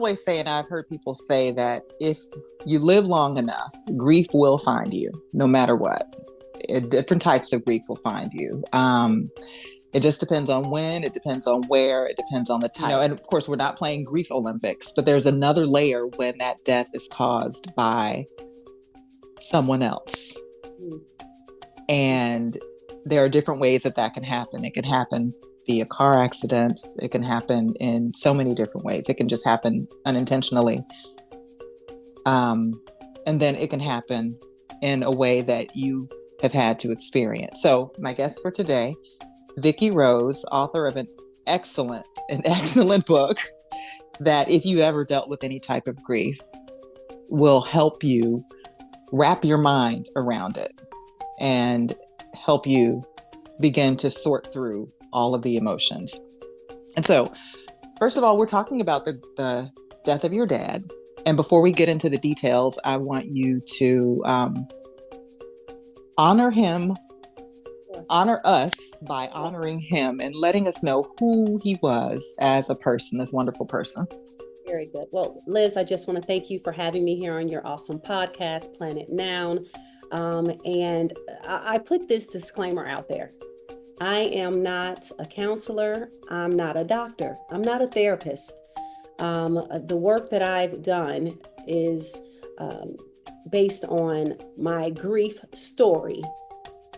always say, and I've heard people say that if you live long enough, grief will find you no matter what. Different types of grief will find you. It just depends on when, it depends on where, it depends on the type. And of course, we're not playing grief Olympics, but there's another layer when that death is caused by someone else. And there are different ways that that can happen. It can happen via car accidents. It can happen in so many different ways. It can just happen unintentionally. And then it can happen in a way that you have had to experience. So my guest for today, Vicki Rose, author of an excellent book that, if you ever dealt with any type of grief, will help you wrap your mind around it and help you begin to sort through all of the emotions. And so, first of all, we're talking about the death of your dad. And before we get into the details, I want you to honor us by honoring him and letting us know who he was as a person, this wonderful person. Very good. Well, Liz, I just want to thank you for having me here on your awesome podcast, Planet Noun. And I put this disclaimer out there. I am not a counselor. I'm not a doctor. I'm not a therapist. The work that I've done is based on my grief story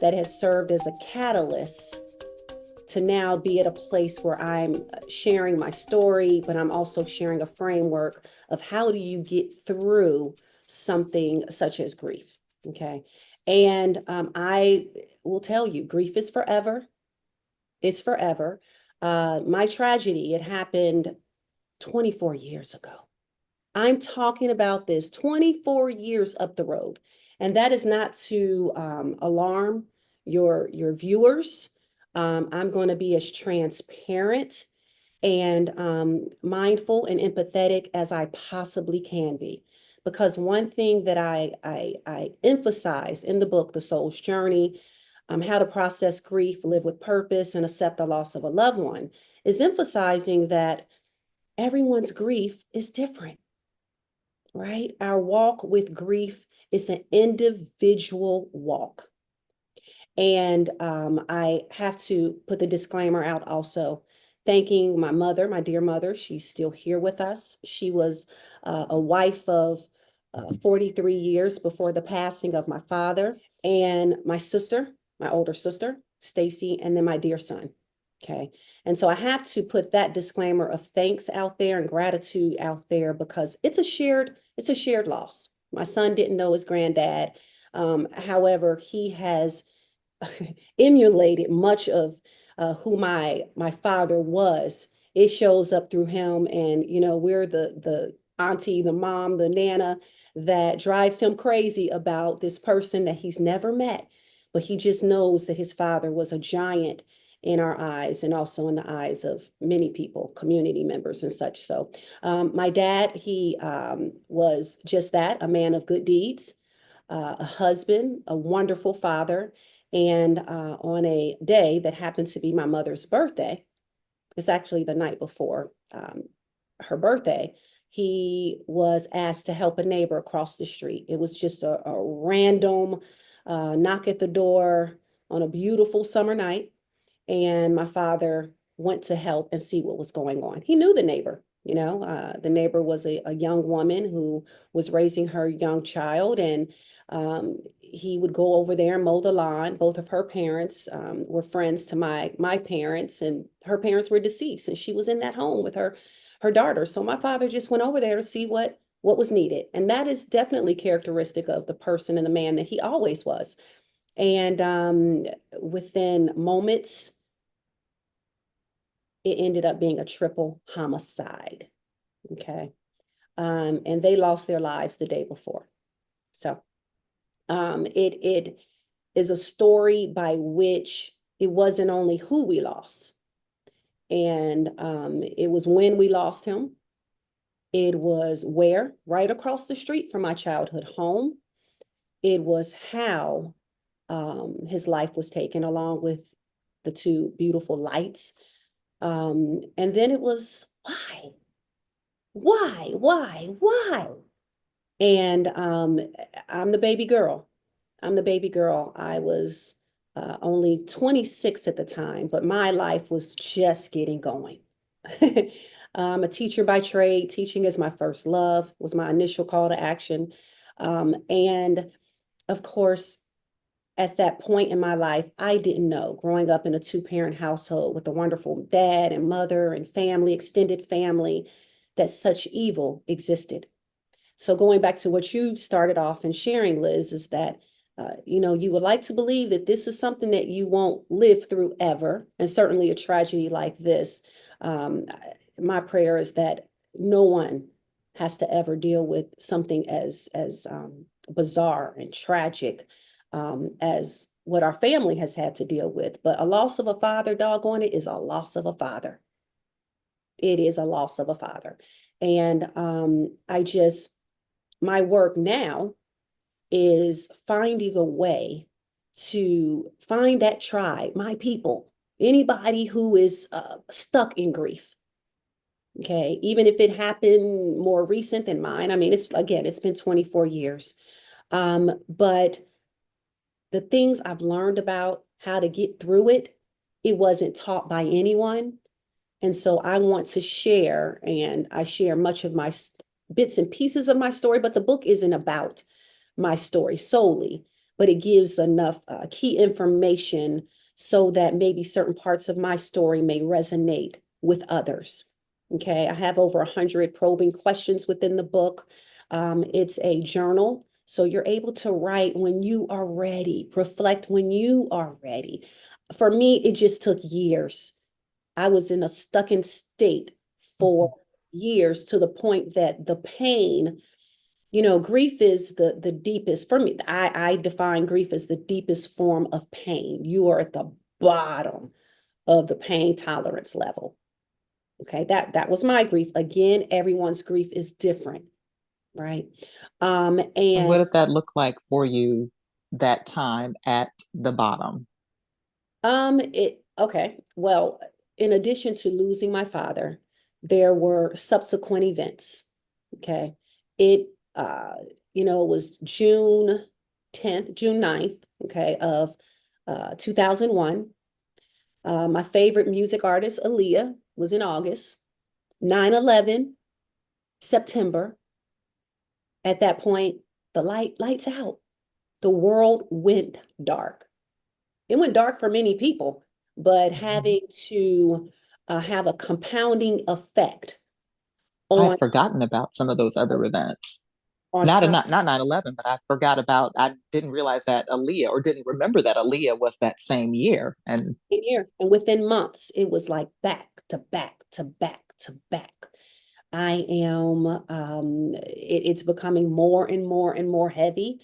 that has served as a catalyst to now be at a place where I'm sharing my story, but I'm also sharing a framework of how do you get through something such as grief. Okay. And I will tell you, grief is forever. It's forever. My tragedy, it happened 24 years ago. I'm talking about this 24 years up the road. And that is not to alarm your viewers. I'm going to be as transparent and mindful and empathetic as I possibly can be. Because one thing that I emphasize in the book, The Soul's Journey, How to Process Grief, Live with Purpose, and Accept the Loss of a Loved One, is emphasizing that everyone's grief is different, right? Our walk with grief is an individual walk. And I have to put the disclaimer out also, thanking my mother, my dear mother. She's still here with us. She was a wife of 43 years before the passing of my father, and my sister, my older sister, Stacy, and then my dear son. Okay. And so I have to put that disclaimer of thanks out there and gratitude out there because it's a shared loss. My son didn't know his granddad. However, he has emulated much of who my father was. It shows up through him, and we're the auntie, the mom, the nana that drives him crazy about this person that he's never met, but he just knows that his father was a giant in our eyes and also in the eyes of many people, community members and such. So my dad, he was just that, a man of good deeds, a husband, a wonderful father. And on a day that happened to be my mother's birthday, it's actually the night before her birthday, he was asked to help a neighbor across the street. It was just a random knock at the door on a beautiful summer night. And my father went to help and see what was going on. He knew the neighbor. The neighbor was a young woman who was raising her young child, and he would go over there and mow the lawn. Both of her parents were friends to my parents, and her parents were deceased, and she was in that home with her daughter. So my father just went over there to see what was needed. And that is definitely characteristic of the person and the man that he always was. And within moments, it ended up being a triple homicide. Okay. And they lost their lives the day before. So it is a story by which it wasn't only who we lost. And it was when we lost him. It was where, right across the street from my childhood home. It was how his life was taken, along with the two beautiful lights. And then it was why. Why? And I'm the baby girl. I'm the baby girl. I was only 26 at the time, but my life was just getting going. I'm a teacher by trade. Teaching is my first love, was my initial call to action. And of course, at that point in my life, I didn't know, growing up in a two-parent household with a wonderful dad and mother and family, extended family, that such evil existed. So going back to what you started off and sharing, Liz, is that you would like to believe that this is something that you won't live through ever, and certainly a tragedy like this. Um, my prayer is that no one has to ever deal with something as bizarre and tragic as what our family has had to deal with. But a loss of a father, doggone it, is a loss of a father. It is a loss of a father, and my work now is finding a way to find that tribe, my people, anybody who is stuck in grief. Okay, even if it happened more recent than mine. I mean, it's been 24 years. But the things I've learned about how to get through it, it wasn't taught by anyone. And so I want to share, and I share much of my bits and pieces of my story, but the book isn't about my story solely, but it gives enough key information so that maybe certain parts of my story may resonate with others. Okay, I have over 100 probing questions within the book. It's a journal, so you're able to write when you are ready, reflect when you are ready. For me, it just took years. I was in a stuck in state for Mhm. years, to the point that the pain, grief is the deepest for me. I define grief as the deepest form of pain. You are at the bottom of the pain tolerance level. Okay, that was my grief. Again, everyone's grief is different, right? And what And did that look like for you that time at the bottom? it okay. Well, in addition to losing my father, there were subsequent events. Okay. It it was June 9th, okay, of 2001. My favorite music artist, Aaliyah, was in August. 9/11, September. At that point, the lights out. The world went dark. It went dark for many people, but Mhm. having to have a compounding effect on I'd forgotten about some of those other events. on Not top not not 9/11, but I forgot about. I didn't realize that Aaliyah, or didn't remember that Aaliyah was that same year. And year. And within months, it was like back to back to back to back. It's becoming more and more and more heavy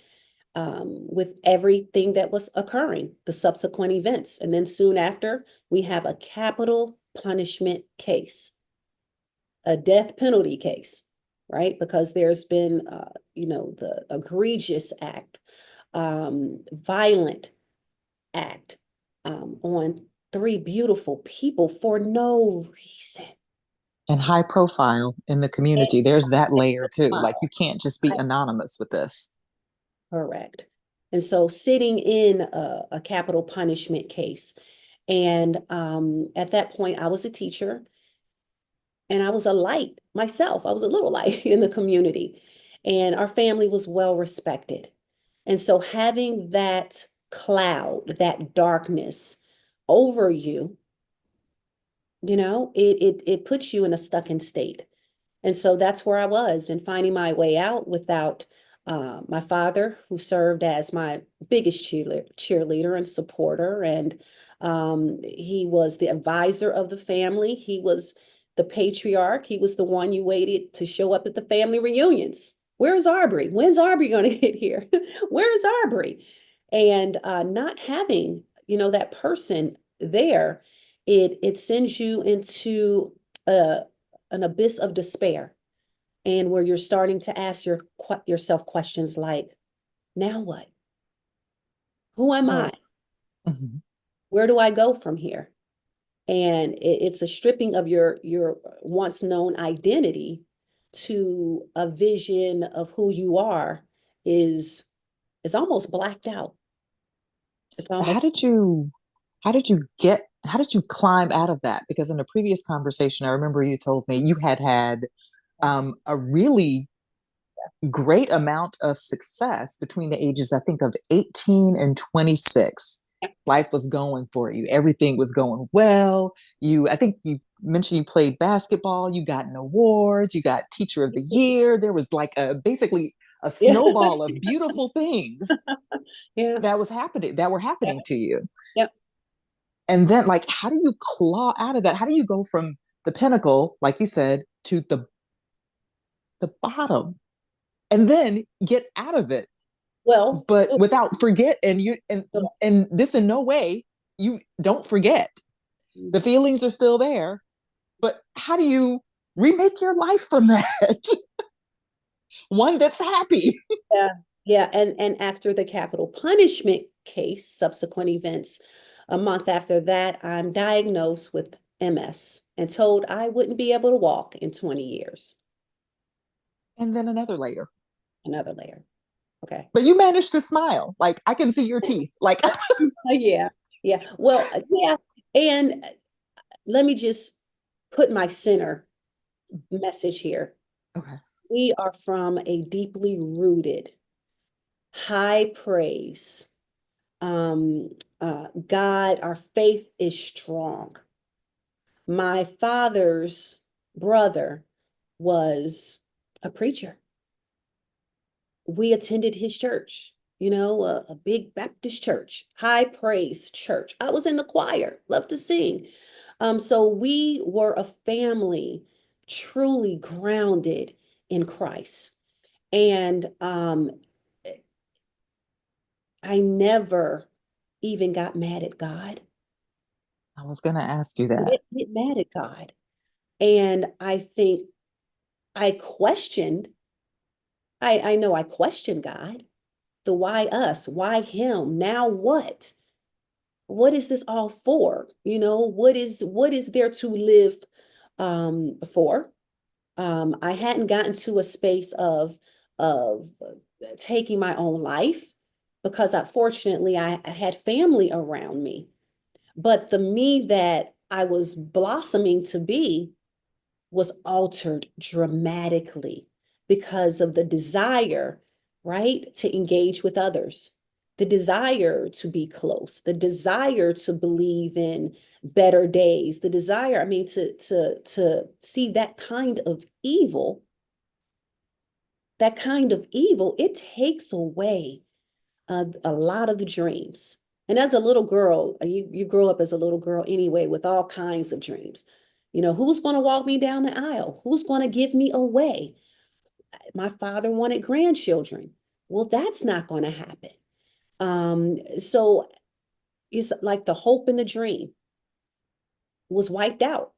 with everything that was occurring, the subsequent events. And then soon after, we have a capital punishment case, a death penalty case, right? Because there's been, the egregious act, violent act on three beautiful people for no reason. high profile in the community. There's that layer too. Like, you can't just be Right. anonymous with this. Correct. And so sitting in a capital punishment case, and at that point, I was a teacher and I was a light myself. I was a little light in the community, and our family was well respected. And so having that cloud, that darkness over you, it puts you in a stuck in state. And so that's where I was, and finding my way out without my father, who served as my biggest cheerleader and supporter. And he was the advisor of the family. He was the patriarch. He was the one you waited to show up at the family reunions. Where's Arbery? When's Arbery going to get here? Where is Arbery? And not having, that person there, it sends you into a an abyss of despair, and where you're starting to ask yourself questions like, now what? Who am I? Well, mhm. Where do I go from here? And it's a stripping of your once known identity, to a vision of who you are is is almost blacked out. It's How almost did you how did you climb out of that? Because in a previous conversation, I remember you told me you had a really great amount of success between the ages, I think, of 18 and 26. Life was going for you. Everything was going well. I think you mentioned you played basketball, you got an award, you got teacher of the year. There was like basically a yeah. snowball of beautiful things Yeah. that were Yeah. happening to you. Yep. And then like how do you claw out of that? How do you go from the pinnacle, like you said, to the bottom and then get out of it, Well, but without forget and this in no way you don't forget. The feelings are still there, but how do you remake your life from that? One that's happy. yeah. Yeah. And after the capital punishment case, subsequent events, a month after that, I'm diagnosed with MS and told I wouldn't be able to walk in 20 years. And then another layer. Another layer. Okay. But you managed to smile. Like I can see your teeth. Like Yeah. Yeah. Well, yeah. And let me just put my center message here. okay. We are from a deeply rooted, high praise. Um, God, our faith is strong. My father's brother was a preacher. We attended his church, a big Baptist church, high praise church. I was in the choir, love to sing. So we were a family truly grounded in Christ. And I never even got mad at God. I was gonna ask you I that. didn't get mad at God. And I think I questioned, I know I questioned God. The why us? Why him? Now what? What is this all for? What is there to live for? I hadn't gotten to a space of taking my own life because unfortunately I had family around me. But the me that I was blossoming to be was altered dramatically because of the desire, right, to engage with others, the desire to be close, the desire to believe in better days, the desire, I mean, to see that kind of evil, it takes away a lot of the dreams. And as a little girl, you grow up as a little girl anyway with all kinds of dreams. Who's going to walk me down the aisle? Who's going to give me away? My father wanted grandchildren. Well, that's not going to happen. So it's like the hope and the dream was wiped out.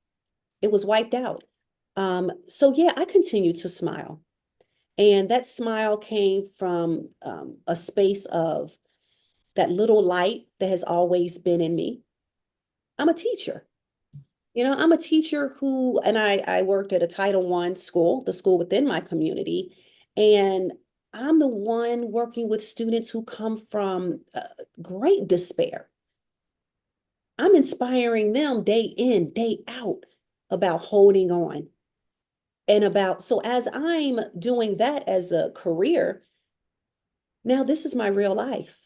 It was wiped out. So yeah, I continued to smile. And that smile came from a space of that little light that has always been in me. I'm a teacher. I'm a teacher and I worked at a Title I school, the school within my community, and I'm the one working with students who come from great despair. I'm inspiring them day in, day out about holding on so as I'm doing that as a career, now this is my real life.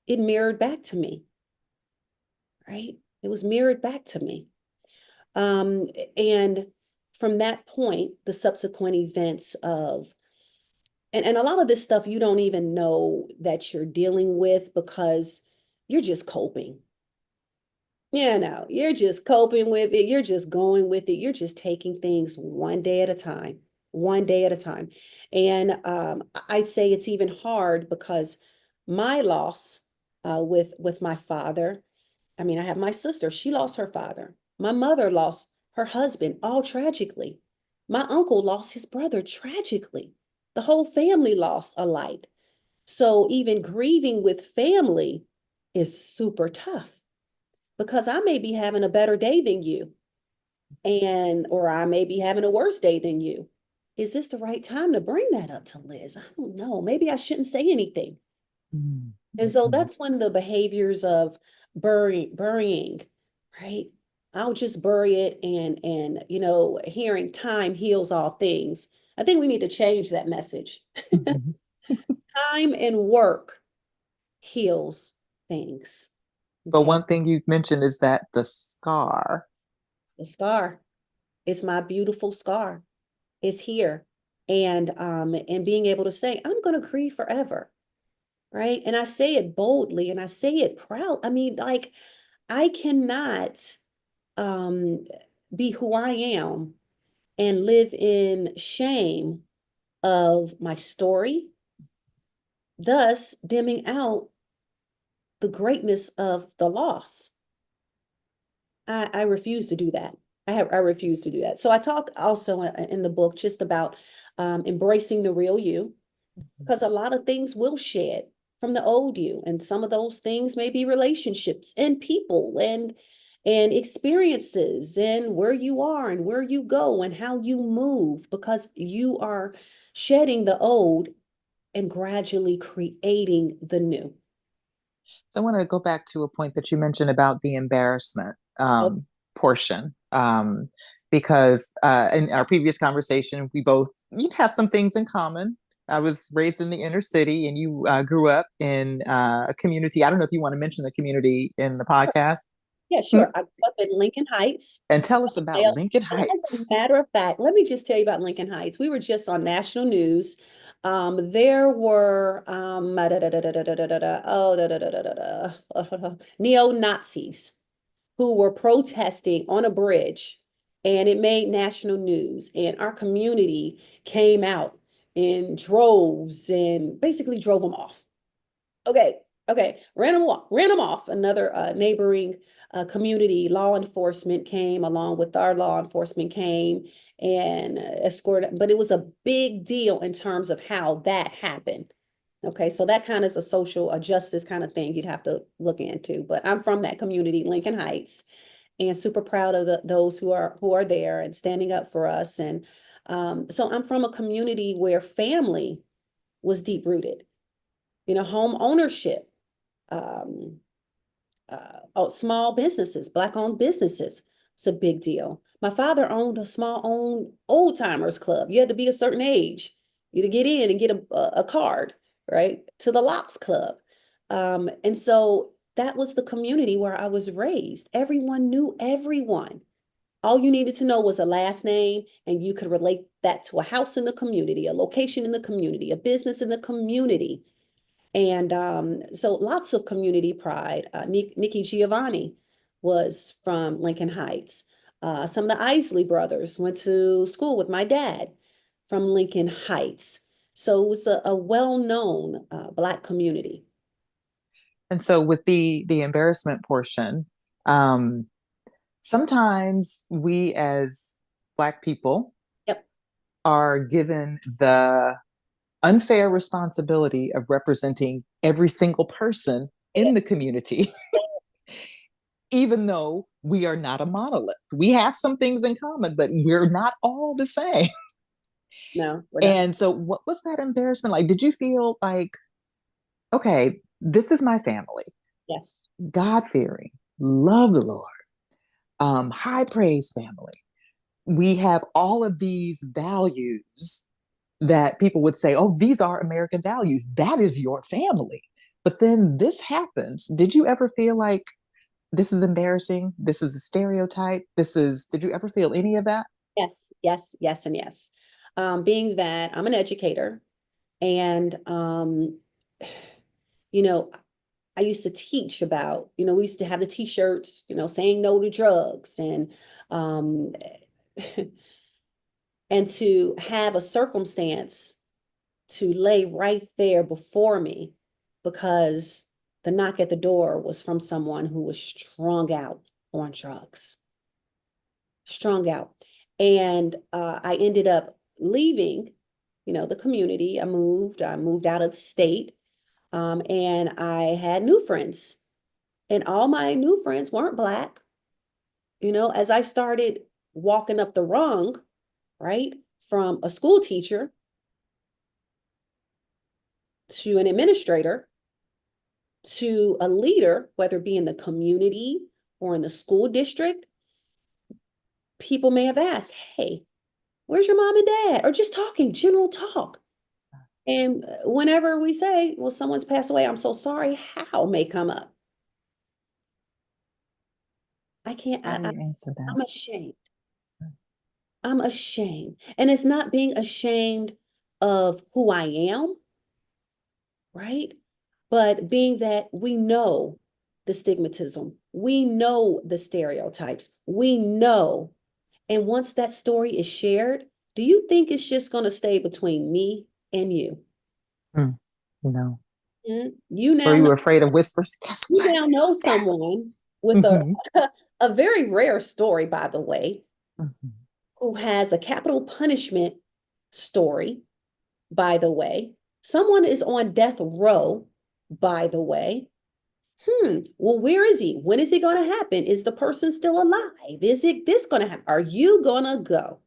It mirrored back to me, right? It was mirrored back to me. Um, and from that point, the subsequent events and a lot of this stuff you don't even know that you're dealing with because you're just coping. No, you're just coping with it. You're just going with it. You're just taking things one day at a time, one day at a time. And I'd say it's even hard because my loss with my father, I mean, I have my sister, she lost her father. My mother lost her husband, all tragically. My uncle lost his brother tragically. The whole family lost a light. So even grieving with family is super tough because I may be having a better day than you or I may be having a worse day than you. is this the right time to bring that up to Liz? I don't know. Maybe I shouldn't say anything. And so Mm-hmm. that's when the behaviors of burying, right? I'll just bury it and hearing time heals all things. I think we need to change that message. Mm-hmm. Time and work heals things. But Okay. one thing you mentioned is that the scar. The scar. It's my beautiful scar. It's here. And being able to say, I'm gonna grieve forever. Right. And I say it boldly and I say it proud. I mean, like, I cannot um be who I am and live in shame of my story, thus dimming out the greatness of the loss. I refuse to do that. I refuse to do that. So I talk also in the book just about embracing the real you, because a lot of things will shed from the old you, and some of those things may be relationships and people and experiences and where you are and where you go and how you move, because you are shedding the old and gradually creating the new. So I want to go back to a point that you mentioned about the embarrassment Oh, portion. Because in our previous conversation, we both you have some things in common. I was raised in the inner city, and you grew up in a community. I don't know if you want to mention the community in the podcast. yeah, Hmm? sure. I grew up in Lincoln Heights. And tell us about Well, Lincoln as a Heights. matter of fact, let me just tell you about Lincoln Heights. We were just on national news. There were neo-Nazis who were protesting on a bridge, and it made national news. And our community came out in droves and basically drove them off. Okay, okay, ran them off. Another neighboring community law enforcement came along with our law enforcement came and escorted, but it was a big deal in terms of how that happened. Okay, so that kind of is a social justice kind of thing you'd have to look into. But I'm from that community, Lincoln Heights, and super proud of those who are there and standing up for us. And so I'm from a community where family was deep rooted, home ownership, um, small businesses, Black owned businesses. It's a big deal. My father owned a small owned old timers club. You had to be a certain age you to get in and get a card, right, to the Locks Club. And so that was the community where I was raised. Everyone knew everyone. All you needed to know was a last name, and you could relate that to a house in the community, a location in the community, a business in the community. And so lots of community pride. Nikki Giovanni was from Lincoln Heights. Some of the Isley brothers went to school with my dad from Lincoln Heights. So it was a well-known Black community. And so with the embarrassment portion, um, sometimes we as Black people Yep. are given the unfair responsibility of representing every single person in the community, even though we are not a monolith. We have some things in common, but we're not all the same. No, we're not. And so, what was that embarrassment like? Did you feel like, okay, this is my family, Yes. God fearing, love the Lord, high praise family? We have all of these values that people would say, oh, these are American values. That is your family. But then this happens. Did you ever feel like this is embarrassing? This is a stereotype. Did you ever feel any of that? Yes, yes, yes, and yes. Being that I'm an educator and you know, I used to teach about, we used to have the t-shirts, saying no to drugs um and to have a circumstance to lay right there before me because the knock at the door was from someone who was strung out on drugs, strung out. And I ended up leaving, the community. I moved out of the state, and I had new friends, and all my new friends weren't Black. As I started walking up the rung, right, from a school teacher to an administrator to a leader, whether it be in the community or in the school district, people may have asked, hey, where's your mom and dad? Or just talking, general talk. And whenever we say, well, someone's passed away, I'm so sorry, how may come up. I can't, How do you answer that? I'm ashamed. I'm ashamed. And it's not being ashamed of who I am, right? But being that we know the stigmatism, we know the stereotypes, we know. And once that story is shared, do you think it's just going to stay between me and you? No. You Or now you know, were afraid of whispers? Guess you what? now know someone with Mhm. a very rare story, by the way, Mhm. who has a capital punishment story, by the way. Someone is on death row, by the way. Well, where is he? When is it going to happen? Is the person still alive? Is it this going to happen? Are you going to go?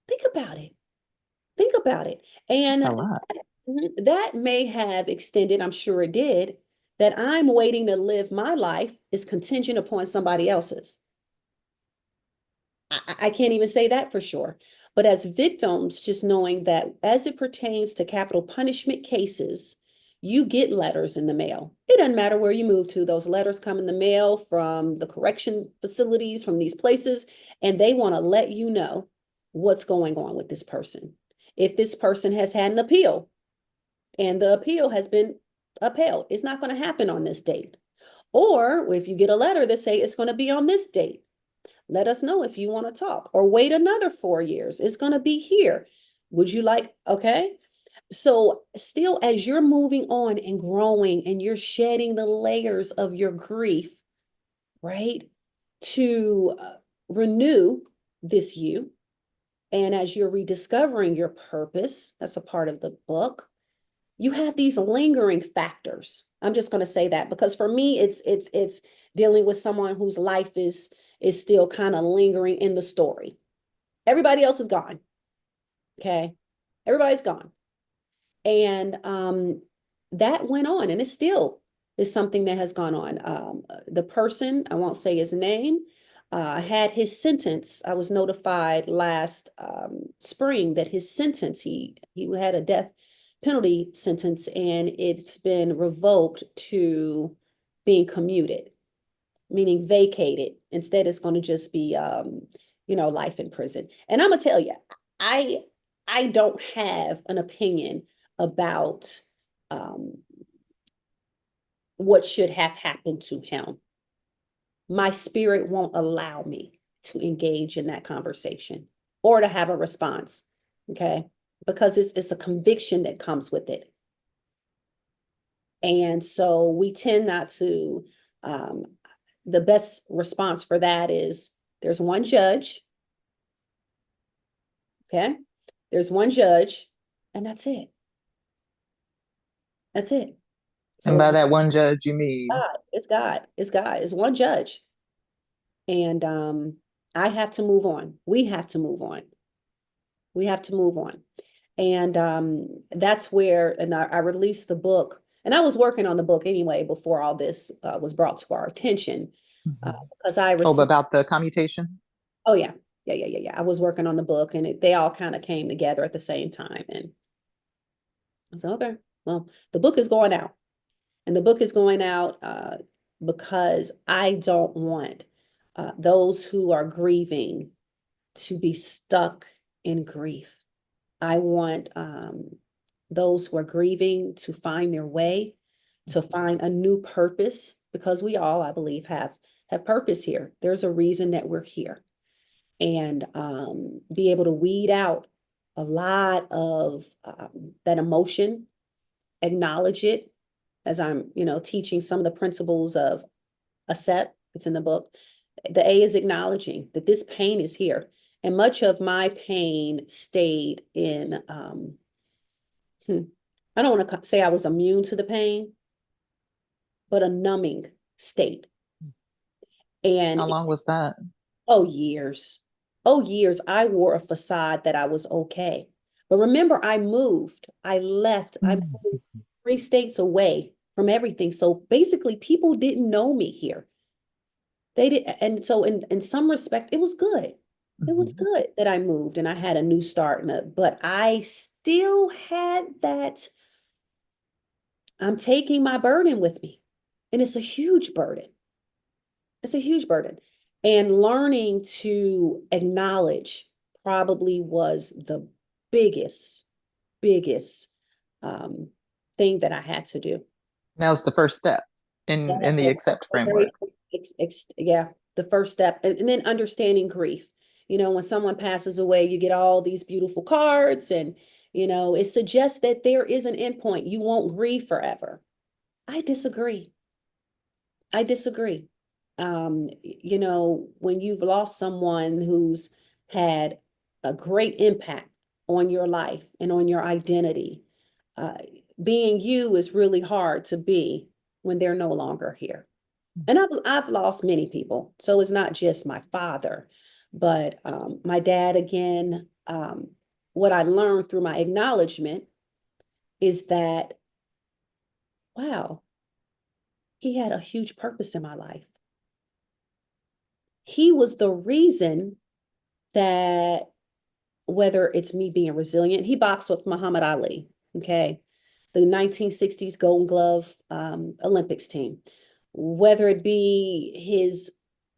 Think about it. Think about it. That's a And lot. that may have extended, I'm sure it did, that I'm waiting to live my life is contingent upon somebody else's. I can't even say that for sure. But as victims, just knowing that as it pertains to capital punishment cases, you get letters in the mail. It doesn't matter where you move to, those letters come in the mail from the correction facilities, from these places, and they want to let you know what's going on with this person. If this person has had an appeal and the appeal has been upheld, it's not going to happen on this date. Or if you get a letter that say it's going to be on this date, let us know if you want to talk, or wait another 4 years. It's going to be here. Would you like, okay? So, still, as you're moving on and growing and you're shedding the layers of your grief, right? To renew this you. And as you're rediscovering your purpose, that's a part of the book, you have these lingering factors. I'm just going to say that because for me, it's dealing with someone whose life is still kind of lingering in the story. Everybody else is gone. Okay. Everybody's gone. And that went on, and it still is something that has gone on. The person, I won't say his name, had his sentence. I was notified last spring that his sentence, he had a death penalty sentence, and it's been revoked to being commuted, meaning vacated. Instead, it's going to just be, life in prison. And I'm gonna tell you, I I don't have an opinion about um, what should have happened to him. My spirit won't allow me to engage in that conversation or to have a response. Okay, because it's a conviction that comes with it. And so we tend not to, um, the best response for that is there's one judge, okay? There's one judge, and that's it. That's it. So And it's by that one judge, you mean? God, it's God, it's God, it's one judge. And I have to move on. We have to move on. We have to move on. And that's where, and I released the book, and I was working on the book anyway before all this was brought to our attention, Mhm. because I Oh, received, about the commutation? oh yeah, yeah. I was working on the book, and they all kind of came together at the same time. And I said, okay, well, the book is going out, and the book is going out because I don't want those who are grieving to be stuck in grief. I want those who are grieving to find their way, to find a new purpose, because we all, I believe, have purpose here. There's a reason that we're here, and be able to weed out a lot of that emotion, acknowledge it, as I'm, teaching some of the principles of accept. It's in the book. The A is acknowledging that this pain is here. And much of my pain stayed in, I don't want to say I was immune to the pain, but a numbing state. How And long was that? oh, years, Oh, years, I wore a facade that I was okay. But remember, I moved, I left, I Mm. moved 3 states away from everything. So basically, people didn't know me here. They did, and so in some respect, it was good. It was Mhm. good that I moved and I had a new start, but I still had that. I'm taking my burden with me, and it's a huge burden. It's a huge burden. And learning to acknowledge probably was the biggest, biggest um, thing that I had to do. That was the first step in the accept framework. Yeah, the first step. And then understanding grief. You know, when someone passes away, you get all these beautiful cards, and, it suggests that there is an endpoint. You won't grieve forever. I disagree. I disagree. When you've lost someone who's had a great impact on your life and on your identity, uh, being you is really hard to be when they're no longer here. And I've lost many people, so it's not just my father, but my dad again. What I learned through my acknowledgement is that, wow, he had a huge purpose in my life. He was the reason that, whether it's me being resilient, he boxed with Muhammad Ali, okay, the 1960s Golden Glove Olympics team, whether it be his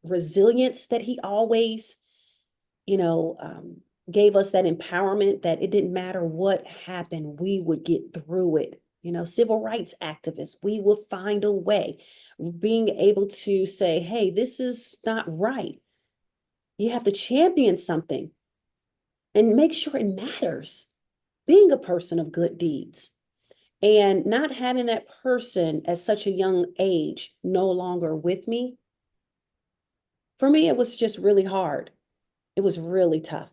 resilience that he always, you know, um, gave us that empowerment that it didn't matter what happened, we would get through it. Civil rights activists, we will find a way. Being able to say, hey, this is not right. You have to champion something and make sure it matters. Being a person of good deeds and not having that person at such a young age no longer with me, for me, it was just really hard. It was really tough,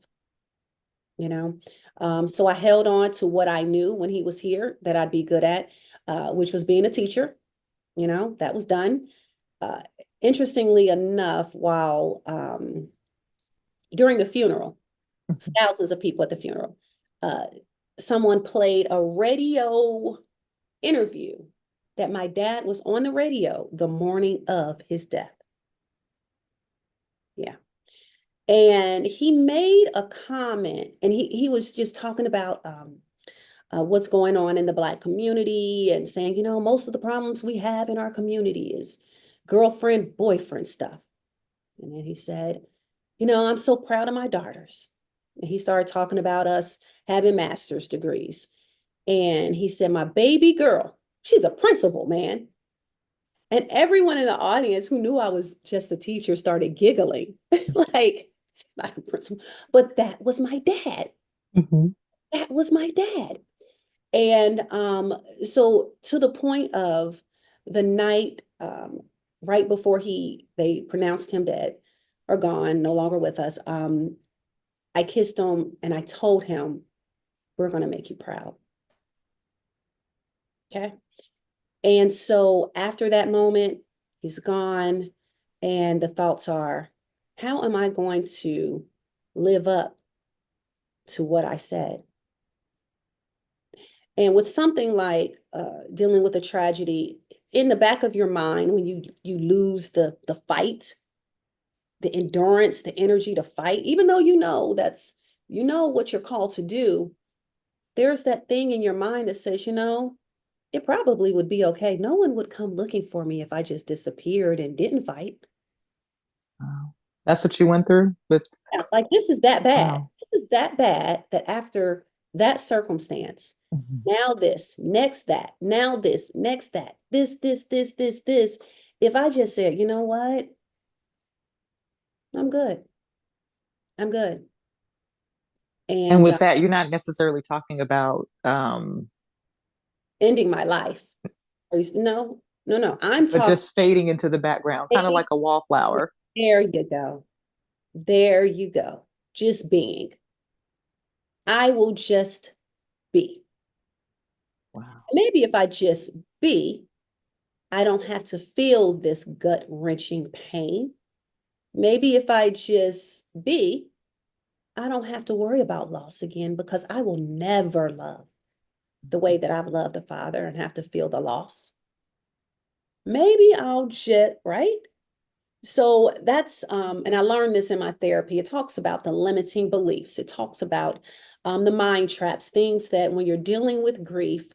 you know? So I held on to what I knew when he was here that I'd be good at, which was being a teacher. That was done. Uh, Interestingly enough, while during the funeral, Mhm. thousands of people at the funeral, uh, someone played a radio interview that my dad was on the radio the morning of his death. Yeah. And he made a comment, and he was just talking about what's going on in the Black community and saying, most of the problems we have in our community is girlfriend, boyfriend stuff. And then he said, I'm so proud of my daughters. And he started talking about us having master's degrees. And he said, my baby girl, she's a principal, man. And everyone in the audience who knew I was just a teacher started giggling. Like, she's not a principal. But that was my dad. Mhm. That was my dad. And so to the point of the night right before they pronounced him dead or gone, no longer with us, I kissed him and I told him, we're going to make you proud. Okay. And so after that moment, he's gone. And the thoughts are, how am I going to live up to what I said? And with something like dealing with a tragedy, in the back of your mind, when you lose the fight, the endurance, the energy to fight, even though you know what you're called to do, there's that thing in your mind that says, it probably would be okay. No one would come looking for me if I just disappeared and didn't fight. Wow. That's what you went through with, Like, this is that bad. wow. This is that bad that after that circumstance, Mhm. now this, next that, now this, next that, this. If I just said, you know what? I'm good. I'm good. And And with that, you're not necessarily talking about ending my life. No, no, no. I'm but talking, just fading into the background, kind of like a wallflower. there you go. There you go. Just being. I will just be. Wow. Maybe if I just be, I don't have to feel this gut wrenching pain. Maybe if I just be, I don't have to worry about loss again because I will never love the way that I've loved a father and have to feel the loss. Maybe I'll just, right? So that's, and I learned this in my therapy. It talks about the limiting beliefs. It talks about the mind traps, things that when you're dealing with grief,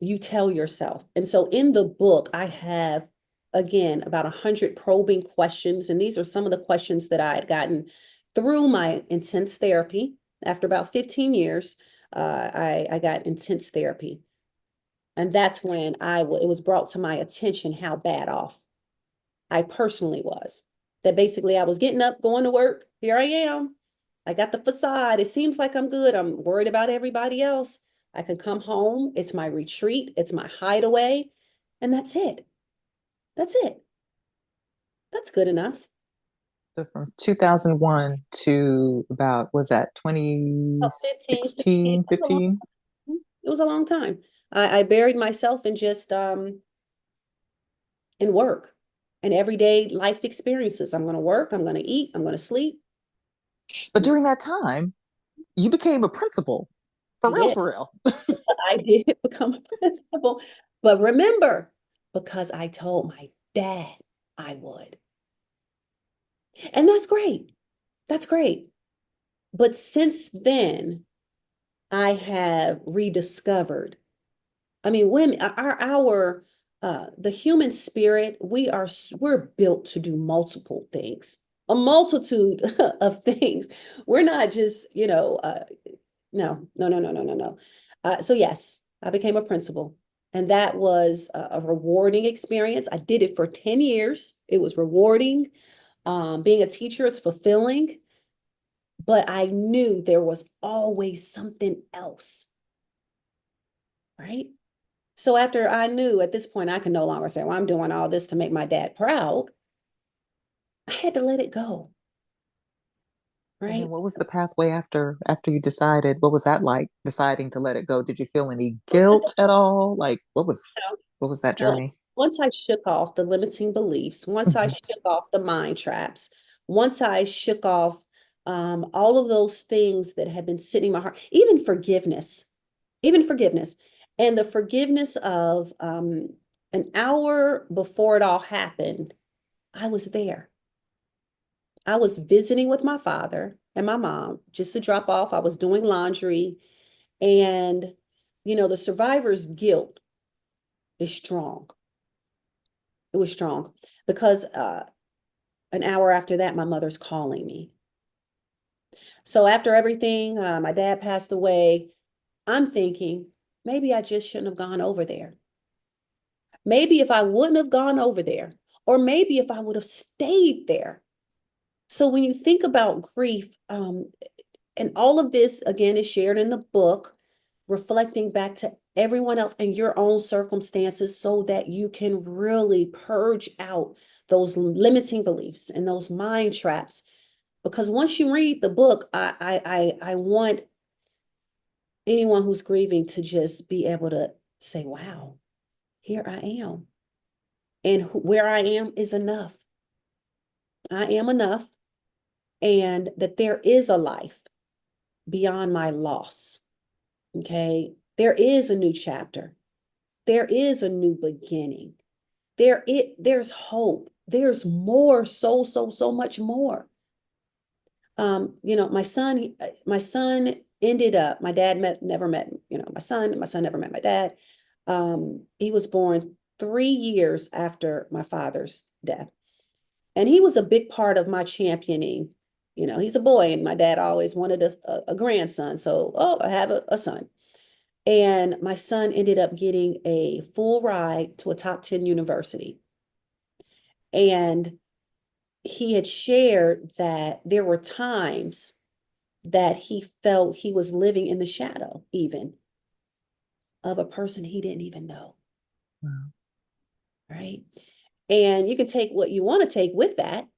you tell yourself. And so in the book, I have, again, about 100 probing questions. And these are some of the questions that I had gotten through my intense therapy. After about 15 years, I got intense therapy. And that's when it was brought to my attention how bad off I personally was. That basically I was getting up, going to work. Here I am. I got the facade. It seems like I'm good. I'm worried about everybody else. I can come home. It's my retreat. It's my hideaway. And that's it. That's it. That's good enough. So from 2001 to about, was that About 15, 16. 2016, 15? It was a long time. I buried myself in just in work and everyday life experiences. I'm going to work. I'm going to eat. I'm going to sleep. But during that time, you became a principal. For I real, did. for real. I did become a principal. But remember, because I told my dad I would. And that's great. That's great. But since then, I have rediscovered. I mean, women, the human spirit, we're built to do multiple things, a multitude of things. We're not just, no, no, no, no, no, no, no. So yes, I became a principal, and that was a rewarding experience. I did it for 10 years. It was rewarding. Being a teacher is fulfilling, but I knew there was always something else, right? So after I knew at this point, I can no longer say, well, I'm doing all this to make my dad proud. I had to let it go, And then right? what was the pathway after you decided? What was that like, deciding to let it go? Did you feel any guilt at all? Like what was that Well, journey? once I shook off the limiting beliefs, once I Mhm. shook off the mind traps, once I shook off all of those things that had been sitting in my heart, even forgiveness, and the forgiveness of an hour before it all happened, I was there. I was visiting with my father and my mom just to drop off. I was doing laundry, and the survivor's guilt is strong. It was strong because an hour after that, my mother's calling me. So after everything, my dad passed away. I'm thinking maybe I just shouldn't have gone over there. Maybe if I wouldn't have gone over there, or maybe if I would have stayed there. So when you think about grief, and all of this again is shared in the book, reflecting back to everyone else and your own circumstances so that you can really purge out those limiting beliefs and those mind traps. Because once you read the book, I want anyone who's grieving to just be able to say, wow, here I am. And where I am is enough. I am enough. And that there is a life beyond my loss. Okay. There is a new chapter. There is a new beginning. There's hope. There's more, so much more. My son ended up, my dad never met, my son never met my dad. He was born 3 years after my father's death. And he was a big part of my championing. He's a boy, and my dad always wanted a grandson. So, I have a son. And my son ended up getting a full ride to a top 10 university. And he had shared that there were times that he felt he was living in the shadow, even of a person he didn't even know. Wow. Right. And you can take what you want to take with that,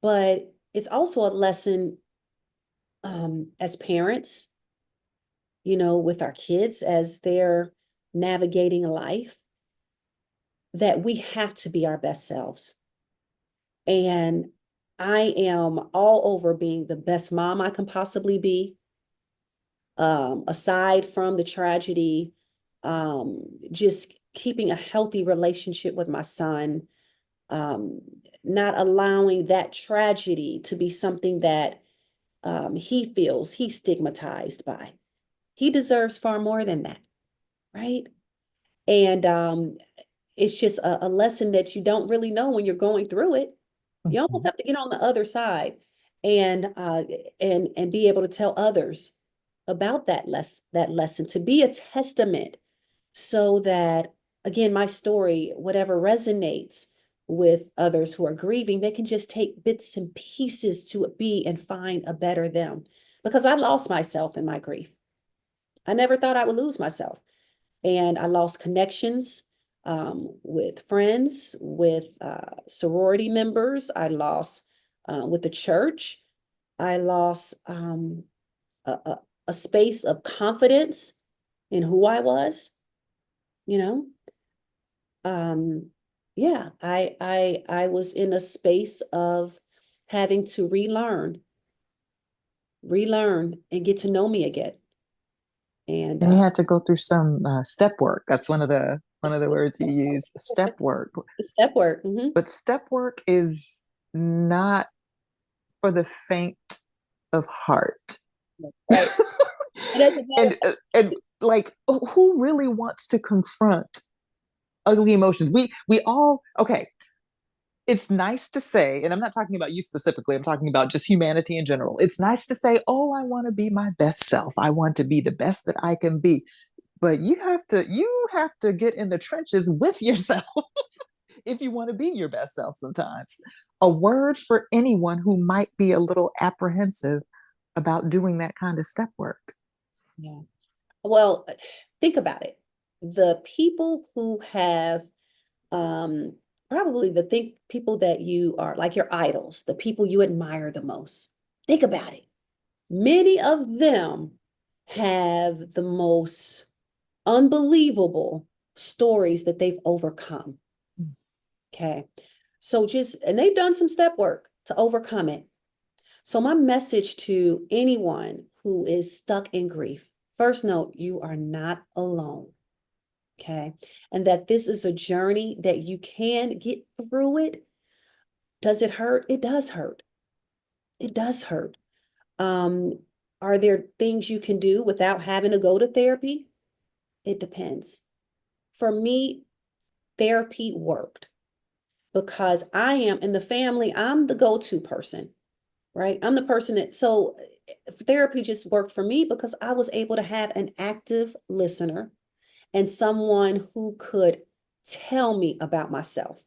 but it's also a lesson as parents, with our kids as they're navigating life, that we have to be our best selves. And I am all over being the best mom I can possibly be. Aside from the tragedy, just keeping a healthy relationship with my son, um, not allowing that tragedy to be something that he feels he's stigmatized by. He deserves far more than that, right? And it's just a lesson that you don't really know when you're going through it. You almost Mhm. have to get on the other side and and be able to tell others about that lesson, to be a testament, so that, again, my story, whatever resonates with others who are grieving, they can just take bits and pieces to be and find a better them. Because I lost myself in my grief. I never thought I would lose myself. And I lost connections with friends, with sorority members. I lost with the church. I lost a, a, a space of confidence in who I was, you know. Yeah, I was in a space of having to relearn and get to know me again. And And you had to go through some step work. That's one of the words you use, step work. the step work. Mhm. But step work is not for the faint of heart. Right. It doesn't matter. And like, who really wants to confront ugly emotions? We all, okay, it's nice to say, and I'm not talking about you specifically, I'm talking about just humanity in general. It's nice to say, oh, I want to be my best self, I want to be the best that I can be. But you have to get in the trenches with yourself if you want to be your best self sometimes. A word for anyone who might be a little apprehensive about doing that kind of step work. Yeah. Well, think about it. The people who have um probably the think people that you are like your idols, the people you admire the most. Think about it. Many of them have the most unbelievable stories that they've overcome. Okay. So just, and they've done some step work to overcome it. So, my message to anyone who is stuck in grief, first note, you are not alone. Okay. And that this is a journey that you can get through it. Does it hurt? It does hurt. It does hurt. Um, are there things you can do without having to go to therapy? It depends. For me, therapy worked because I am in the family, I'm the go-to person, right? I'm the person that, so therapy just worked for me because I was able to have an active listener and someone who could tell me about myself,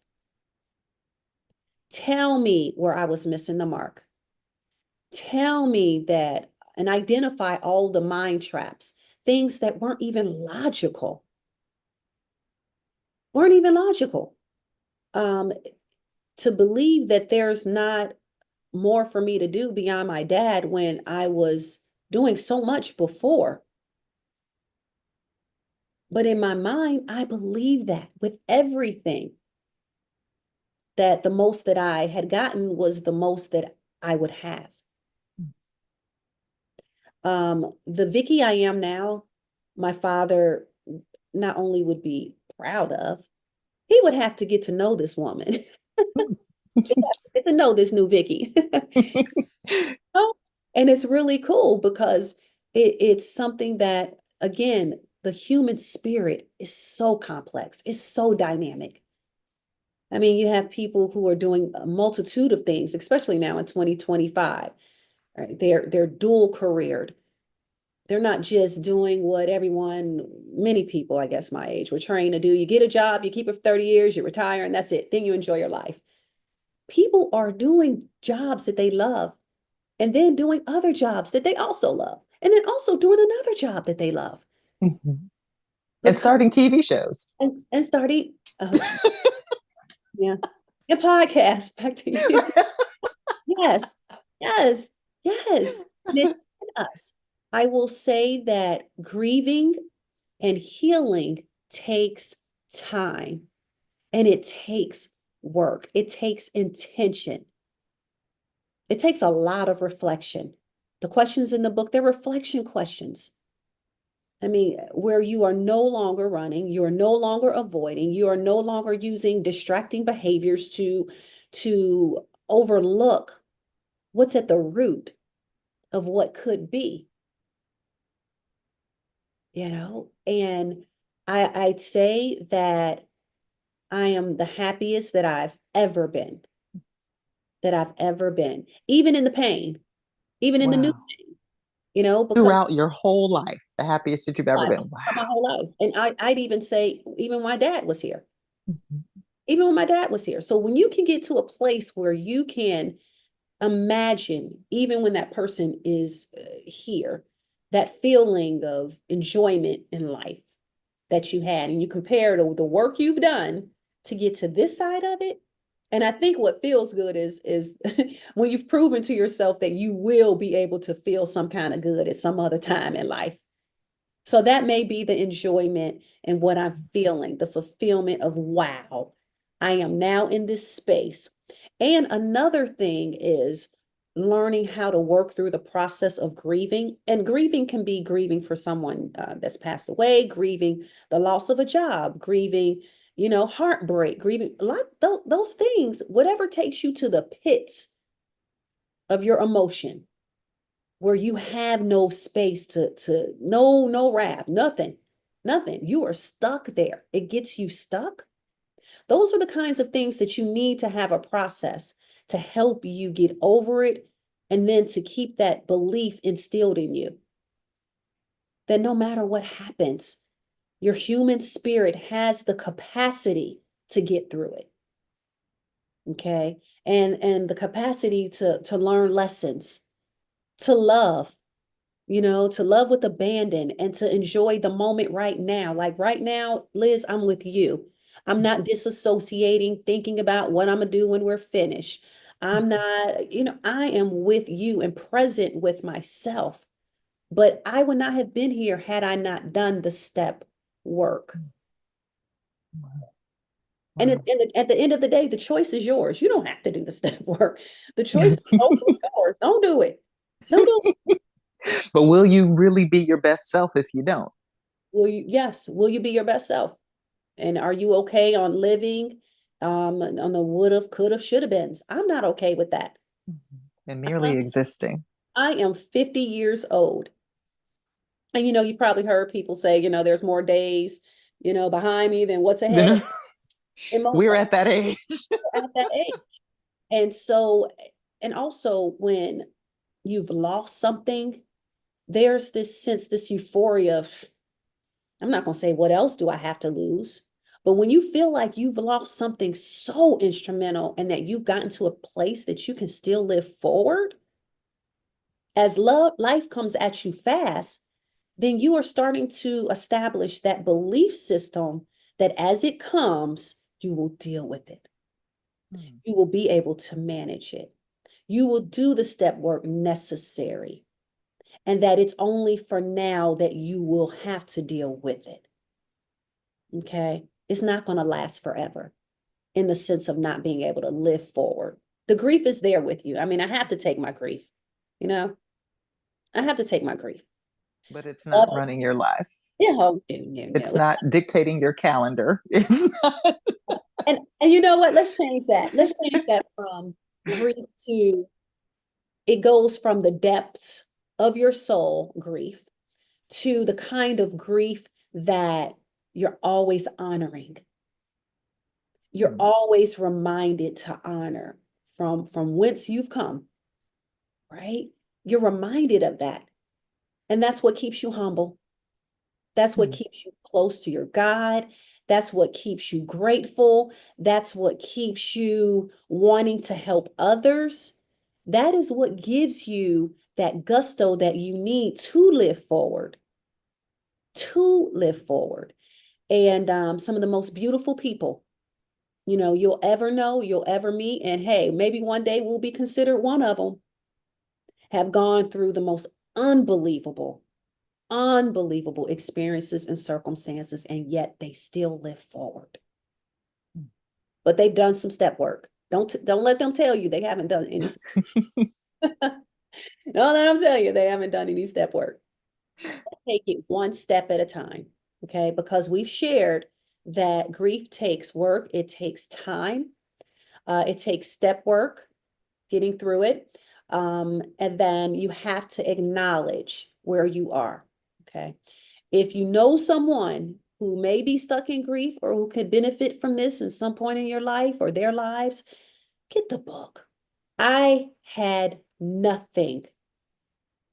tell me where I was missing the mark, tell me that, and identify all the mind traps, things that weren't even logical. Um, to believe that there's not more for me to do beyond my dad when I was doing so much before. But in my mind, I believe that with everything, that the most that I had gotten was the most that I would have. The Vicki I am now, my father not only would be proud of, he would have to get to know this woman, get to know this new Vicki. Oh, and it's really cool because it's something that, again, the human spirit is so complex, it's so dynamic. I mean, you have people who are doing a multitude of things, especially now in 2025. Right? They're dual careered. They're not just doing what many people, I guess, my age were trained to do. You get a job, you keep it for 30 years, you retire, and that's it. Then you enjoy your life. People are doing jobs that they love and then doing other jobs that they also love, and then also doing another job that they love. Mhm. And Because starting TV shows. and starting, yeah, your podcast. Back to you. Yes, yes, yes. And it's in us. I will say that grieving and healing takes time and it takes work. It takes intention. It takes a lot of reflection. The questions in the book, they're reflection questions. I mean, where you are no longer running, you are no longer avoiding, you are no longer using distracting behaviors to overlook what's at the root of what could be, you know? And I'd say that I am the happiest that I've ever been, even in the pain, even in the new, Wow. because Throughout your whole life, the happiest that you've ever been. Wow. my whole life. And I'd even say, even when my dad was here, Mhm. even when my dad was here. So when you can get to a place where you can imagine, even when that person is here, that feeling of enjoyment in life that you had, and you compare the work you've done to get to this side of it. And I think what feels good is when you've proven to yourself that you will be able to feel some kind of good at some other time in life. So that may be the enjoyment and what I'm feeling, the fulfillment of wow, I am now in this space. And another thing is learning how to work through the process of grieving. And grieving can be grieving for someone that's passed away, grieving the loss of a job, grieving, heartbreak, grieving, a lot those things, whatever takes you to the pits of your emotion where you have no space to no wrath, nothing. You are stuck there. It gets you stuck. Those are the kinds of things that you need to have a process to help you get over it, and then to keep that belief instilled in you that no matter what happens, your human spirit has the capacity to get through it. Okay. And the capacity to learn lessons, to love, to love with abandon, and to enjoy the moment right now. Like right now, Liz, I'm with you. I'm not disassociating, thinking about what I'm going to do when we're finished. I'm not, I am with you and present with myself. But I would not have been here had I not done the step work. And Wow. at the end of the day, the choice is yours. You don't have to do the step work. The choice is totally yours. Don't do it. Don't do it. But will you really be your best self if you don't? Yes, will you be your best self? And are you okay on living on the would have, could have, should have beens? I'm not okay with that. And I, merely existing. I am 50 years old. And you've probably heard people say, there's more days, behind me than what's ahead of me. And most We're likely at that age. at that age. And so, and also when you've lost something, there's this sense, this euphoria of, I'm not going to say what else do I have to lose, but when you feel like you've lost something so instrumental and that you've gotten to a place that you can still live forward, as life comes at you fast, then you are starting to establish that belief system that as it comes, you will deal with it. Hmm. You will be able to manage it. You will do the step work necessary, and that it's only for now that you will have to deal with it. Okay. It's not going to last forever in the sense of not being able to live forward. The grief is there with you. I mean, I have to take my grief, you know, I have to take my grief. But it's Uh, not running your life. yeah, oh, no, It's no. not dictating your calendar. It's not. And you know what? Let's change that. Let's change that from grief to, it goes from the depths of your soul grief to the kind of grief that you're always honoring. You're Hmm. always reminded to honor from whence you've come, right? You're reminded of that. And that's what keeps you humble. That's what Hmm. keeps you close to your God. That's what keeps you grateful. That's what keeps you wanting to help others. That is what gives you that gusto that you need to live forward, to live forward. And some of the most beautiful people, you'll ever know, you'll ever meet. And hey, maybe one day we'll be considered one of them, have gone through the most unbelievable, unbelievable experiences and circumstances, and yet they still live forward. But they've done some step work. Don't let them tell you they haven't done any. No, that I'm telling you, they haven't done any step work. Take it one step at a time, okay? Because we've shared that grief takes work, it takes time, it takes step work, getting through it. And then you have to acknowledge where you are, okay? If you know someone who may be stuck in grief or who could benefit from this in some point in your life or their lives, get the book. I had nothing.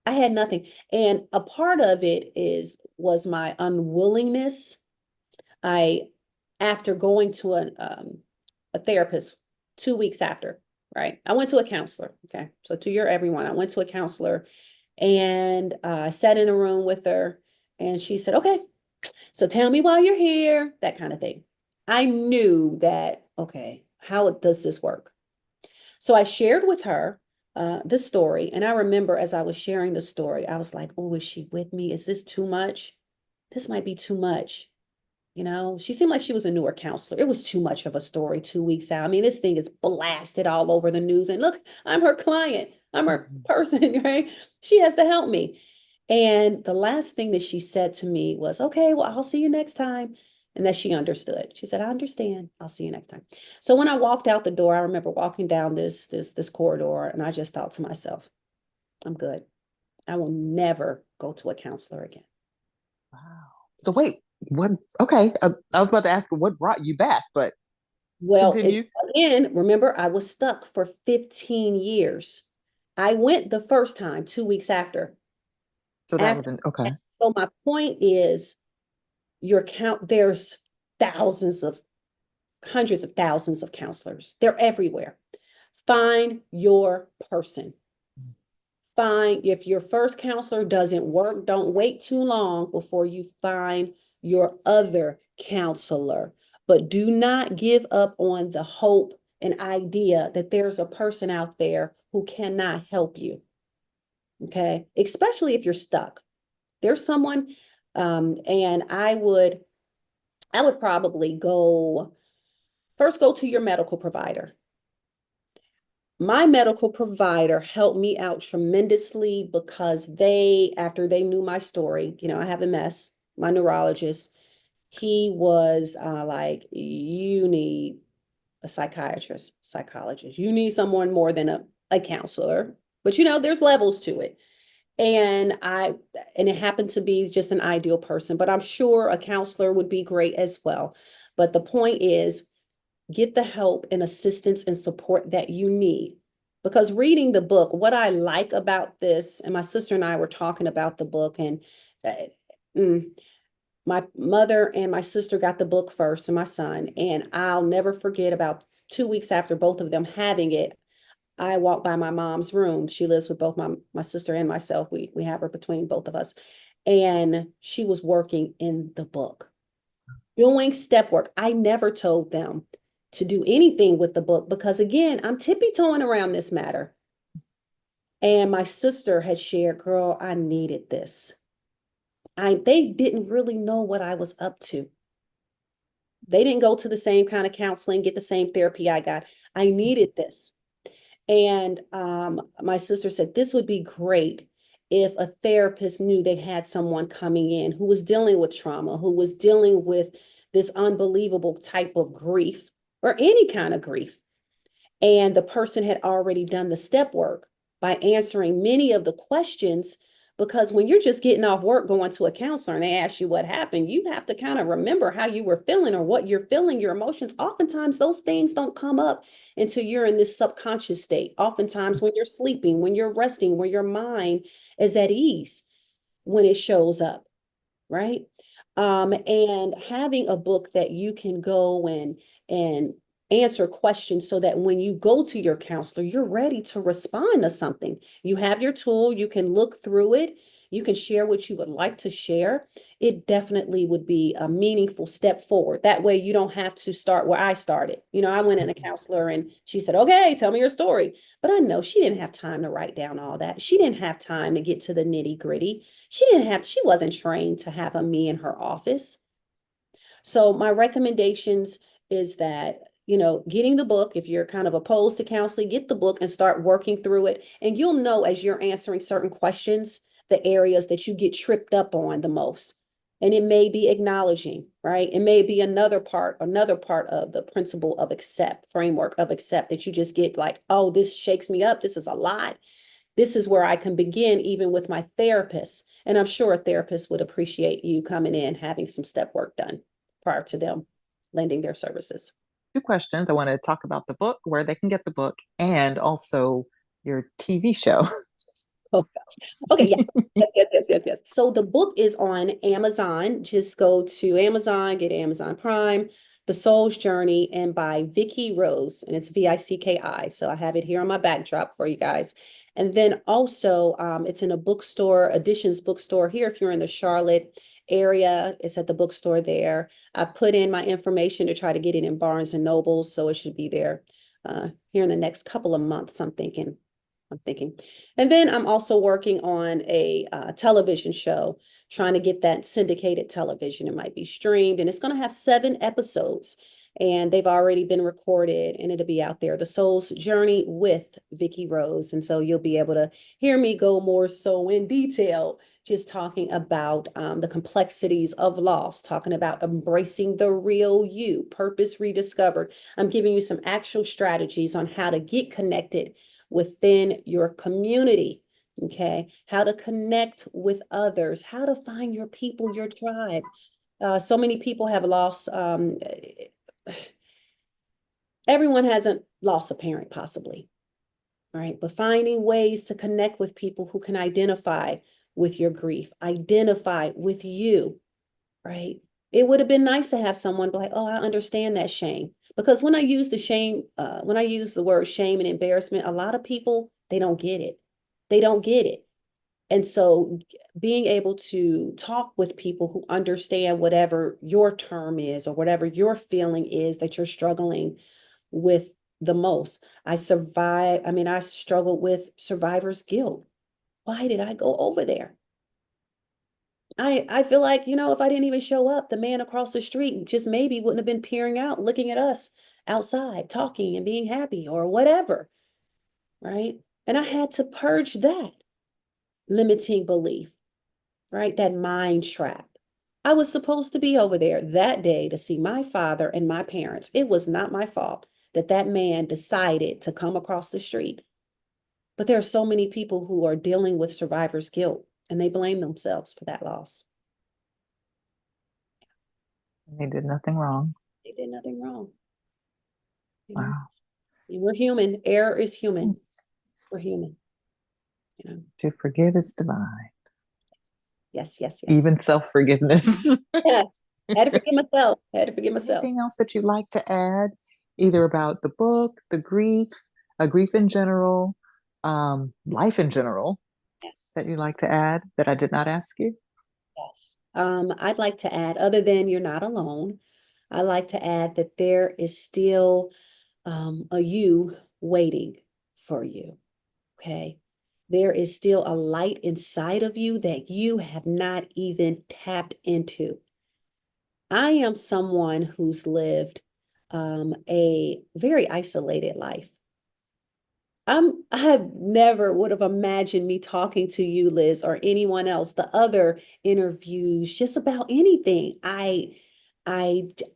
I had nothing. And a part of it was my unwillingness. I, after going to a therapist 2 weeks after, right? I went to a counselor. Okay. So to your everyone, I went to a counselor and I sat in a room with her and she said, okay, so tell me why you're here, that kind of thing. I knew that, okay, how does this work? So I shared with her the story. And I remember as I was sharing the story, I was like, oh, is she with me? Is this too much? This might be too much. You know, she seemed like she was a newer counselor. It was too much of a story 2 weeks out. I mean, this thing is blasted all over the news. And look, I'm her client, I'm her person, right? She has to help me. And the last thing that she said to me was, okay, well, I'll see you next time. And that she understood. She said, I understand. I'll see you next time. So when I walked out the door, I remember walking down this corridor and I just thought to myself, I'm good. I will never go to a counselor again. Wow. So wait, what? Okay, I was about to ask what brought you back, but Well, continue. again, remember, I was stuck for 15 years. I went the first time 2 weeks after. So that After, was an okay. so my point is, there's thousands of, hundreds of thousands of counselors. They're everywhere. Find your person. Find, if your first counselor doesn't work, don't wait too long before you find your other counselor. But do not give up on the hope and idea that there's a person out there who cannot help you. Okay. Especially if you're stuck. There's someone, and I would probably go to your medical provider. My medical provider helped me out tremendously because after they knew my story, I have MS, my neurologist, he was like, you need a psychiatrist, psychologist. You need someone more than a counselor. But there's levels to it. And it happened to be just an ideal person, but I'm sure a counselor would be great as well. But the point is, get the help and assistance and support that you need. Because reading the book, what I like about this, and my sister and I were talking about the book, and uh, mm, my mother and my sister got the book first, and my son, and I'll never forget about 2 weeks after both of them having it. I walked by my mom's room. She lives with both my sister and myself. We have her between both of us. And she was working in the book, doing step work. I never told them to do anything with the book because, again, I'm tippy-toeing around this matter. And my sister had shared, girl, I needed this. They didn't really know what I was up to. They didn't go to the same kind of counseling, get the same therapy I got. I needed this. And my sister said, this would be great if a therapist knew they had someone coming in who was dealing with trauma, who was dealing with this unbelievable type of grief or any kind of grief. And the person had already done the step work by answering many of the questions. Because when you're just getting off work going to a counselor and they ask you what happened, you have to kind of remember how you were feeling or what you're feeling, your emotions. Oftentimes, those things don't come up until you're in this subconscious state. Oftentimes, when you're sleeping, when you're resting, when your mind is at ease, when it shows up, right? And having a book that you can go and answer questions so that when you go to your counselor, you're ready to respond to something. You have your tool, you can look through it, you can share what you would like to share. It definitely would be a meaningful step forward. That way you don't have to start where I started. I went in a counselor and she said, okay, tell me your story. But I know she didn't have time to write down all that. She didn't have time to get to the nitty gritty. She wasn't trained to have me in her office. So my recommendations is that getting the book. If you're kind of opposed to counseling, get the book and start working through it. And you'll know as you're answering certain questions, the areas that you get tripped up on the most. And it may be acknowledging, right? It may be another part of the principle of accept, framework of accept, that you just get like, oh, this shakes me up. This is a lot. This is where I can begin even with my therapist. And I'm sure a therapist would appreciate you coming in, having some step work done prior to them lending their services. Two questions. I want to talk about the book, where they can get the book, and also your TV show. Oh, okay, yeah. Yes, yes, yes, yes, yes. So the book is on Amazon. Just go to Amazon, get Amazon Prime, The Soul's Journey, and by Vicki Rose, and it's Vicki. So I have it here on my backdrop for you guys. And then also, it's in a bookstore, Editions bookstore here. If you're in the Charlotte area, it's at the bookstore there. I've put in my information to try to get it in Barnes and Noble, so it should be there here in the next couple of months, I'm thinking. And then I'm also working on a television show, trying to get that syndicated television. It might be streamed, and it's going to have 7 episodes, and they've already been recorded, and it'll be out there. The Soul's Journey with Vicki Rose. And so you'll be able to hear me go more so in detail, just talking about the complexities of loss, talking about embracing the real you, purpose rediscovered. I'm giving you some actual strategies on how to get connected within your community, okay? How to connect with others, how to find your people, your tribe. So many people have lost, everyone hasn't lost a parent possibly, right? But finding ways to connect with people who can identify with your grief, identify with you, right? It would have been nice to have someone be like, oh, I understand that shame. Because when I use when I use the word shame and embarrassment, a lot of people, they don't get it. They don't get it. And so being able to talk with people who understand whatever your term is or whatever your feeling is that you're struggling with the most. I struggled with survivor's guilt. Why did I go over there? I feel like, if I didn't even show up, the man across the street just maybe wouldn't have been peering out, looking at us outside, talking and being happy or whatever, right? And I had to purge that limiting belief, right? That mind trap. I was supposed to be over there that day to see my father and my parents. It was not my fault that that man decided to come across the street. But there are so many people who are dealing with survivor's guilt, and they blame themselves for that loss. They did nothing wrong. They did nothing wrong. Wow. And we're human. Error is human. We're human. You know. To forgive is divine. Yes, yes, yes. Even self-forgiveness. Yeah. I had to forgive myself. I had to forgive myself. Anything else that you'd like to add, either about the book, the grief in general, life in general, Yes. that you'd like to add that I did not ask you? Yes. I'd like to add, other than you're not alone, I'd like to add that there is still a you waiting for you. Okay. There is still a light inside of you that you have not even tapped into. I am someone who's lived a very isolated life. I have never would have imagined me talking to you, Liz, or anyone else, the other interviews, just about anything. And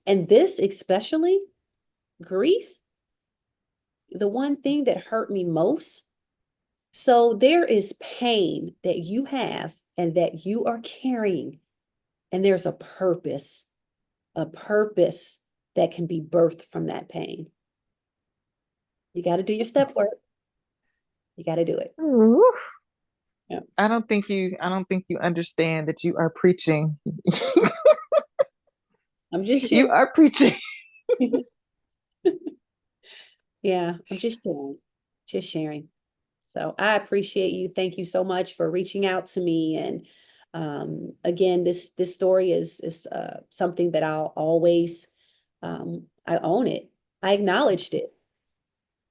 this especially, grief, the one thing that hurt me most. So there is pain that you have and that you are carrying, and there's a purpose that can be birthed from that pain. You got to do your step work. You got to do it. Ooh. Yeah. I don't think you understand that you are preaching. I'm just You sharing. are preaching. Yeah, I'm just sharing. Just sharing. So I appreciate you. Thank you so much for reaching out to me. And again, this story is something that I'll always I own it. I acknowledged it.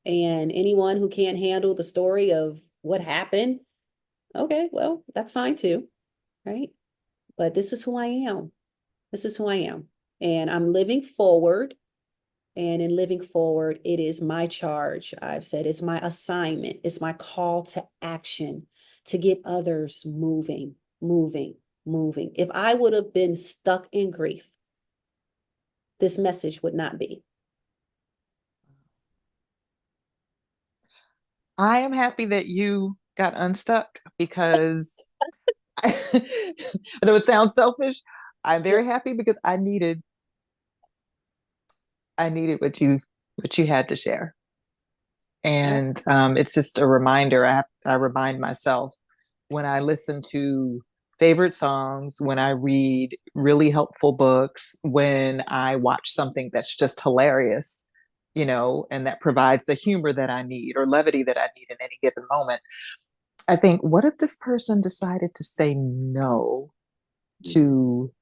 And anyone who can't handle the story of what happened, okay, well, that's fine too, right? But this is who I am. This is who I am. And I'm living forward. And in living forward, it is my charge. I've said it's my assignment, it's my call to action to get others moving, moving, moving. If I would have been stuck in grief, this message would not be. I am happy that you got unstuck because I know it sounds selfish. I'm Yeah. very happy because I needed what you had to share. And it's just a reminder. I remind myself when I listen to favorite songs, when I read really helpful books, when I watch something that's just hilarious, and that provides the humor that I need or levity that I need in any given moment. I think, what if this person decided to say no to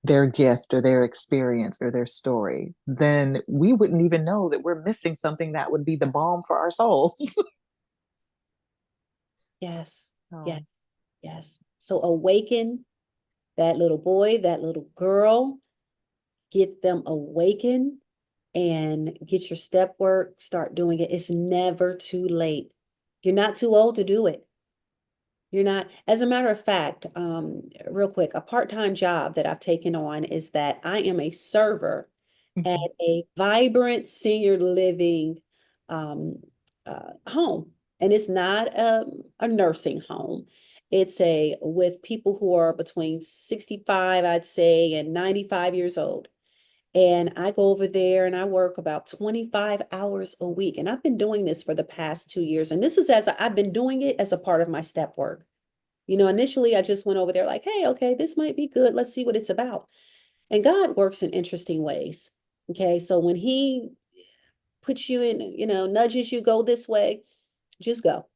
their gift or their experience or their story? Then we wouldn't even know that we're missing something that would be the balm for our souls. Yes, yes, So, yes. So awaken that little boy, that little girl, get them awakened and get your step work, start doing it. It's never too late. You're not too old to do it. You're not. As a matter of fact, real quick, a part-time job that I've taken on is that I am a server at mhm. a vibrant senior living um, home. And it's not a nursing home. It's a with people who are between 65, I'd say, and 95 years old. And I go over there and I work about 25 hours a week. And I've been doing this for the past 2 years. And this is I've been doing it as a part of my step work. Initially I just went over there like, hey, okay, this might be good. Let's see what it's about. And God works in interesting ways. Okay. So when He puts you in, nudges you, go this way, just go.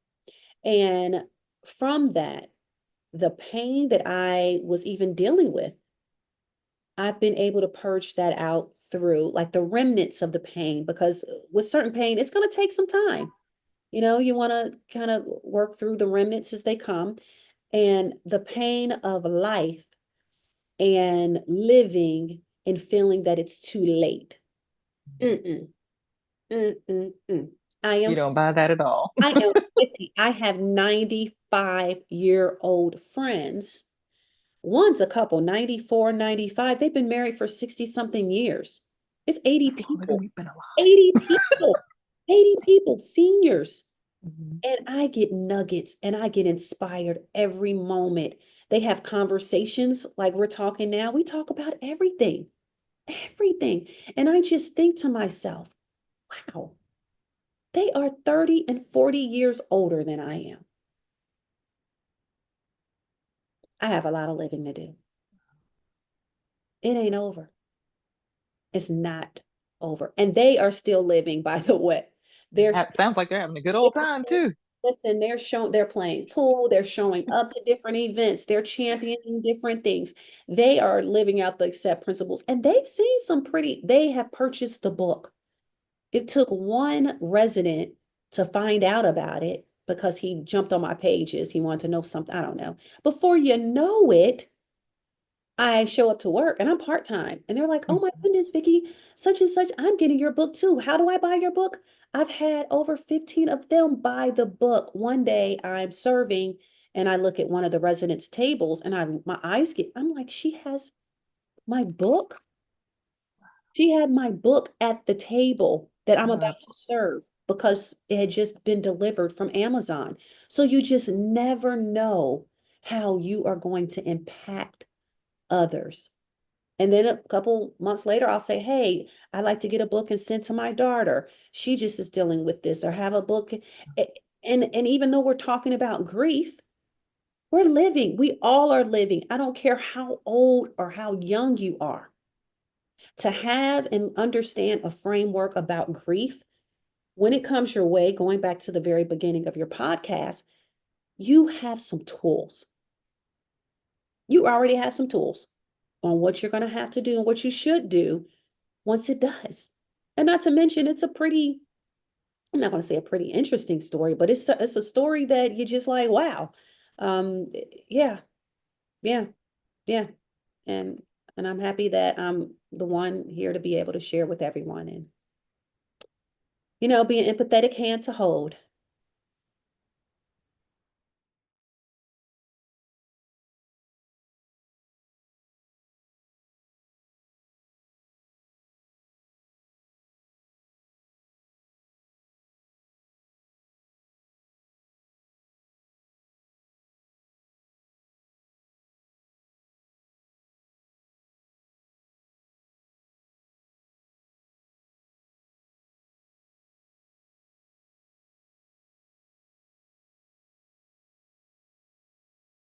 And from that, the pain that I was even dealing with, I've been able to purge that out through like the remnants of the pain, because with certain pain, it's going to take some time. You want to kind of work through the remnants as they come, and the pain of life and living and feeling that it's too late. Mm-mm, mm-mm-mm. I You am don't buy that at all. I am 50. I have 95-year-old friends. One's a couple, 94, 95. They've been married for 60 something years. It's 80 That's longer than people, we've been alive. 80 people, 80 people, seniors. Mhm. And I get nuggets and I get inspired every moment. They have conversations like we're talking now. We talk about everything, everything. And I just think to myself, wow, they are 30 and 40 years older than I am. I have a lot of living to do. It ain't over. It's not over. And they are still living, by the way. They're Sounds like they're having a good old time too. listen, they're playing pool, they're showing up to different events, they're championing different things. They are living out the accept principles, and they have purchased the book. It took one resident to find out about it because he jumped on my pages. He wanted to know something, I don't know. Before you know it, I show up to work and I'm part-time. And they're like, oh my Mhm. goodness, Vicki, such and such, I'm getting your book too. How do I buy your book? I've had over 15 of them buy the book. One day I'm serving and I look at one of the residents' tables and my eyes I'm like, she has my book. She had my book at the table that I'm Wow. about to serve because it had just been delivered from Amazon. So you just never know how you are going to impact others. And then a couple months later, I'll say, hey, I'd like to get a book and send to my daughter. She just is dealing with this, or have a book. And even though we're talking about grief, we're living. We all are living. I don't care how old or how young you are. To have and understand a framework about grief when it comes your way, going back to the very beginning of your podcast, you have some tools. You already have some tools on what you're going to have to do and what you should do once it does. And not to mention, it's a pretty, I'm not going to say a pretty interesting story, but it's a story that you just like, wow. Um, yeah, yeah, yeah. And And I'm happy that I'm the one here to be able to share with everyone and, be an empathetic hand to hold.